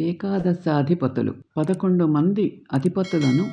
ఏకాదశాధిపతులు 11 మంది అధిపతులను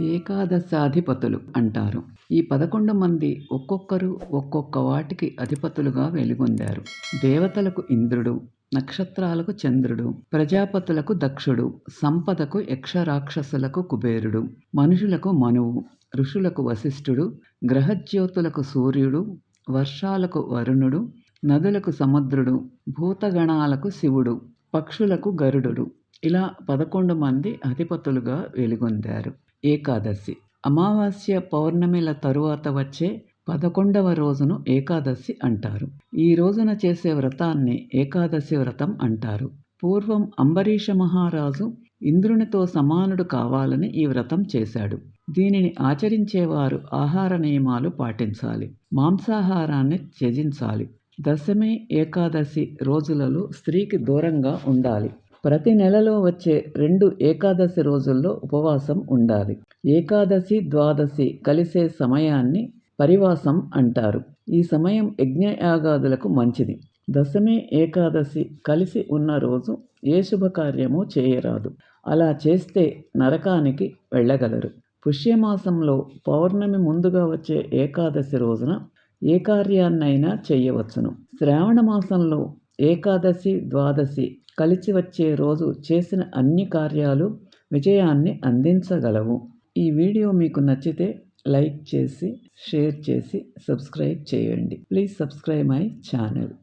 ఏకాదశాధిపతులు అంటారు. ఈ 11 మంది ఒక్కొక్కరు ఒక్కొక్క వాటికి అధిపతులుగా వెలుగొందారు. దేవతలకు ఇంద్రుడు, నక్షత్రాలకు చంద్రుడు, ప్రజాపతులకు దక్షుడు, సంపదకు యక్షరాక్షసులకు కుబేరుడు, మనుషులకు మనువు, ఋషులకు వశిష్ఠుడు, గ్రహజ్యోతులకు సూర్యుడు, వర్షాలకు వరుణుడు, నదులకు సముద్రుడు, భూతగణాలకు శివుడు, పక్షులకు గరుడుడు, ఇలా 11 మంది అధిపతులుగా వెలుగొందారు. ఏకాదశి అమావాస్య పౌర్ణమిల తరువాత వచ్చే 11వ రోజును ఏకాదశి అంటారు. ఈ రోజున చేసే వ్రతాన్ని ఏకాదశి వ్రతం అంటారు. పూర్వం అంబరీష మహారాజు ఇంద్రునితో సమానుడు కావాలని ఈ వ్రతం చేశాడు. దీనిని ఆచరించేవారు ఆహార నియమాలు పాటించాలి, మాంసాహారాన్ని త్యజించాలి. దశమి, ఏకాదశి రోజులలో స్త్రీకి దూరంగా ఉండాలి. ప్రతి నెలలో వచ్చే 2 ఏకాదశి రోజుల్లో ఉపవాసం ఉండాలి. ఏకాదశి, ద్వాదశి కలిసే సమయాన్ని పరివాసం అంటారు. ఈ సమయం యజ్ఞయాగాదులకు మంచిది. దశమి, ఏకాదశి కలిసి ఉన్న రోజు ఏ శుభకార్యము చేయరాదు. అలా చేస్తే నరకానికి వెళ్ళగలరు. పుష్యమాసంలో పౌర్ణమి ముందుగా వచ్చే ఏకాదశి రోజున ఏ కార్యాన్నైనా చేయవచ్చును. శ్రావణ మాసంలో ఏకాదశి, ద్వాదశి కలిసి వచ్చే రోజు చేసిన అన్ని కార్యాలు విజయాన్ని అందించగలవు. ఈ వీడియో మీకు నచ్చితే లైక్ చేసి, షేర్ చేసి, సబ్స్క్రైబ్ చేయండి. Please subscribe my channel.